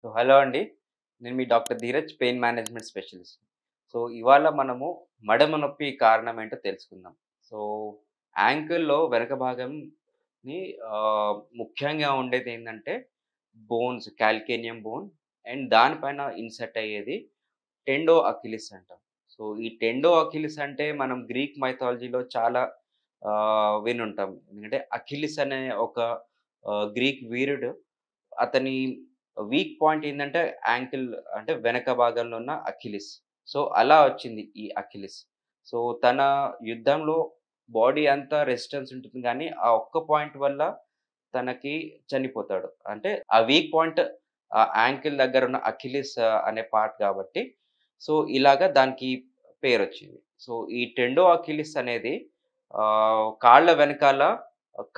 Hello అండి. నేను మీ doctor Dheeraj pain management specialist. ఇవాళ మనము మడమ నొప్పి కారణం ఏంటో తెలుసుకుందాం. సో, యాంకిల్‌లో వెనక భాగంని ముఖ్యంగా ఉండేదేంటంటే బోన్స్, కాల్కేనియం బోన్ అండ్ దానిపైన ఇన్సర్ట్ అయ్యేది టెండో అకిలిస్ అంటాం. ఈ టెండో అకిలిస్ అంటే మనం గ్రీక్ మైథాలజీలో చాలా వినుంటాం. ఎందుకంటే అకిలిస్ అనే ఒక గ్రీక్ వీరుడు అతని వీక్ పాయింట్ ఏందంటే యాంకిల్ అంటే వెనక భాగంలో ఉన్న అకిలిస్. అలా వచ్చింది ఈ అకిలిస్. తన యుద్ధంలో బాడీ అంతా రెసిస్టెన్స్ ఉంటుంది గానీ, ఆ ఒక్క పాయింట్ వల్ల తనకి చనిపోతాడు. అంటే ఆ వీక్ పాయింట్ యాంకిల్ దగ్గరున్న అకిలిస్ అనే పార్ట్ గాబట్టి, ఇలాగ దానికి పేరొచ్చింది. ఈ టెండో అకిలిస్ అనేది కాళ్ళ వెనకాల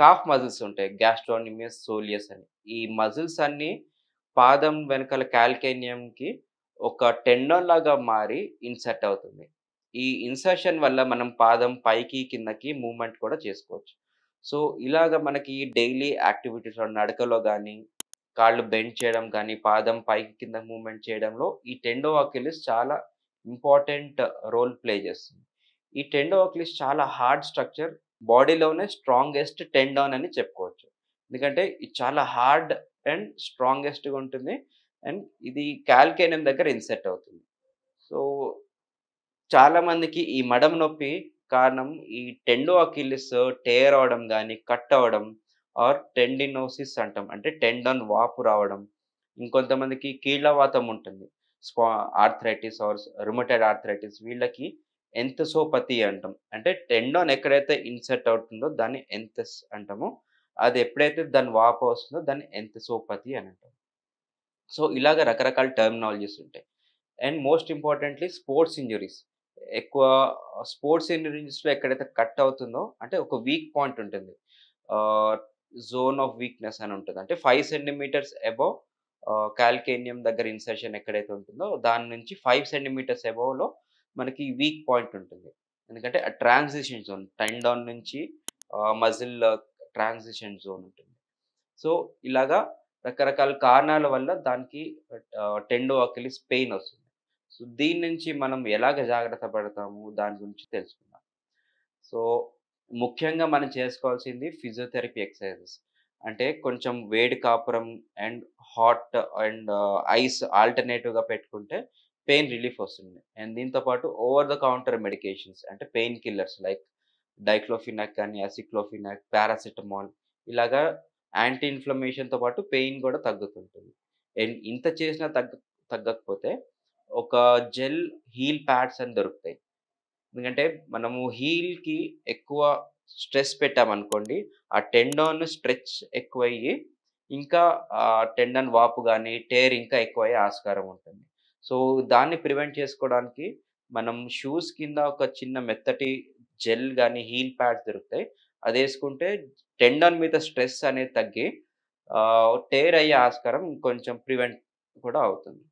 కాఫ్ మజిల్స్ ఉంటాయి. గ్యాస్ట్రోనమియస్ సోలియస్ అని. ఈ మజిల్స్ అన్నీ పాదం వెనకాల కాల్కేనియంకి ఒక టెండన్ లాగా మారి ఇన్సర్ట్ అవుతుంది. ఈ ఇన్సర్షన్ వల్ల మనం పాదం పైకి, కిందకి మూవ్‌మెంట్ కూడా చేసుకోవచ్చు. ఇలాగ మనకి డైలీ యాక్టివిటీస్‌లో నడకలో గానీ, కాళ్ళు బెండ్ చేయడం గానీ, పాదం పైకి, కిందకి మూవ్‌మెంట్ చేయడంలో ఈ టెండో అకిలిస్ చాలా ఇంపార్టెంట్ రోల్ ప్లే చేస్తుంది. ఈ టెండో అకిలిస్ చాలా హార్డ్ స్ట్రక్చర్. బాడీలోనే స్ట్రాంగెస్ట్ టెండన్ అని చెప్పుకోవచ్చు. ఎందుకంటే ఇది చాలా హార్డ్ అండ్ స్ట్రాంగెస్ట్‌గా ఉంటుంది. అండ్ ఇది కాల్కేనియం దగ్గర ఇన్సెర్ట్ అవుతుంది. సో, చాలా మందికి ఈ మడమ నొప్పి కారణం ఈ టెండో అకిలిస్ టేర్ అవ్వడం గాని, కట్ అవ్వడం ఆర్ టెండినోసిస్ అంటాం. అంటే టెండన్ వాపు రావడం. ఇంకొంతమందికి కీళ్ళవాతం ఉంటుంది. స్పా ఆర్థరైటిస్ ఆర్ రుమటైడ్ ఆర్థరైటిస్ వీళ్ళకి ఎంతసోపతి అంటాం. అంటే టెండన్ ఎక్కడైతే ఇన్సర్ట్ అవుతుందో దాన్ని ఎంతస్ అంటాము. అది ఎప్పుడైతే దాని వాపు వస్తుందో దాన్ని ఎంతసోపతి అని అంటాం. ఇలాగ రకరకాల టెర్మినాలజీస్ ఉంటాయి. And most importantly sports injuries. ఎక్కువ స్పోర్ట్స్ ఇంజ్యూరీస్‌లో ఎక్కడైతే కట్ అవుతుందో అంటే ఒక వీక్ పాయింట్ ఉంటుంది. ఆహ్, జోన్ ఆఫ్ వీక్‌నెస్ అని ఉంటది. అంటే 5 సెంటీమీటర్స్ అబోవ్ కాల్కేనియం దగ్గర ఇన్సర్షన్ ఎక్కడైతే ఉంటుందో దాని నుంచి 5 సెంటీమీటర్స్ అబోవ్‌లో మనకి వీక్ పాయింట్ ఉంటుంది. ఎందుకంటే ఆ ట్రాన్సిషన్ జోన్ టెండాన్ నుంచి మజిల్ ట్రాన్సిషన్ జోన్ ఉంటుంది. సో, ఇలాగా రకరకాల కారణాల వల్ల దానికి టెండో అకిలిస్ పెయిన్ ఒస్తుంది. దీని నుంచి మనం ఎలాగ జాగ్రత్త పడతాము దాని గురించి తెలుసుకుందాం. సో, ముఖ్యంగా మనం చేసుకోవాల్సింది ఫిజియోథెరపీ ఎక్సర్‌సైజెస్. అంటే కొంచెం వేడి కాపురం అండ్ హాట్ అండ్ ఐస్ ఆల్టర్‌నేటివ్‌గా పెట్టుకుంటే పెయిన్ రిలీఫ్ ఒస్తుంది. అండ్ దీంతో పాటు ఓవర్ ద కౌంటర్ మెడికేషన్స్ అంటే పెయిన్ కిల్లర్స్ లైక్ డైక్లోఫినాక్ కానీ, అసిక్లోఫినాక్, పారాసిటమాల్ ఇలాగా యాంటీ ఇన్‌ఫ్లమేషన్‌తో పాటు పెయిన్ గూడా తగ్గుతుంటుంది. అండ్ ఇంత చేసినా తగ్గకపోతే ఒక జెల్ హీల్ ప్యాడ్స్ అని దొరుకుతాయి. ఎందుకంటే మనము హీల్‌కి ఎక్కువ స్ట్రెస్ పెట్టామనుకోండి, ఆ టెండన్ స్ట్రెచ్ ఎక్కువయ్యి, ఇంకా టెండన్ వాపు గాని, టేర్ ఇంకా ఎక్కువయ్యే ఆస్కారం ఉంటుంది. సో, దాన్ని ప్రివెంట్ చేసుకోవడానికి మనం షూస్ కింద ఒక చిన్న మెత్తటి జెల్ గాని, హీల్ ప్యాడ్స్ దొరుకుతాయి. అదేసుకుంటే టెండన్ మీద స్ట్రెస్ అనేది తగ్గి టేర్ అయ్యే ఆస్కారం కొంచెం ప్రివెంట్ కూడా అవుతుంది.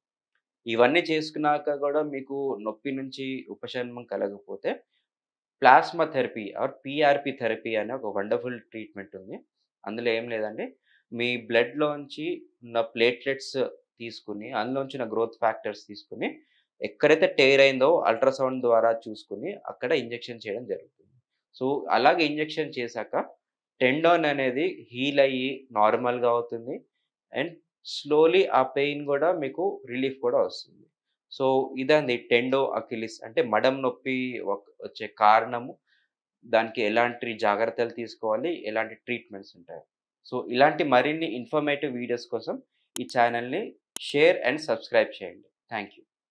ఇవన్నీ చేసుకున్నాక గూడా మీకు నొప్పి నుంచి ఉపశమనం కలగకపోతే, plasma therapy or PRP therapy అనే ఒక వండర్‌ఫుల్ ట్రీట్‌మెంట్ ఉంది. అందులో ఏం లేదండి, మీ బ్లడ్‌లోంచి ఉన్న ప్లేట్లెట్స్ తీసుకొని, అందులోంచి ఉన్న గ్రోత్ ఫ్యాక్టర్స్ తీసుకొని, ఎక్కడైతే టేర్ అయిందో అల్ట్రాసౌండ్ ద్వారా చూసుకొని, అక్కడ ఇంజెక్షన్ చేయడం జరుగుతుంది. సో, అలాగే ఇంజెక్షన్ చేశాక టెండన్ అనేది హీల్ అయ్యి నార్మల్‌గా అవుతుంది. అండ్ స్లోలీ ఆ పెయిన్ గూడా మీకు రిలీఫ్ కూడా వస్తుంది. సో, ఇదండి టెండో అకిలిస్ అంటే మడం నొప్పి వచ్చే కారణము. దానికి ఎలాంటి జాగ్రత్తలు తీసుకోవాలి, ఎలాంటి ట్రీట్మెంట్స్ ఉంటాయి. ఇలాంటి మరిన్ని ఇన్ఫర్మేటివ్ వీడియోస్ కోసం ఈ ఛానెల్‌ని షేర్ అండ్ సబ్స్క్రైబ్ చేయండి. Thank you.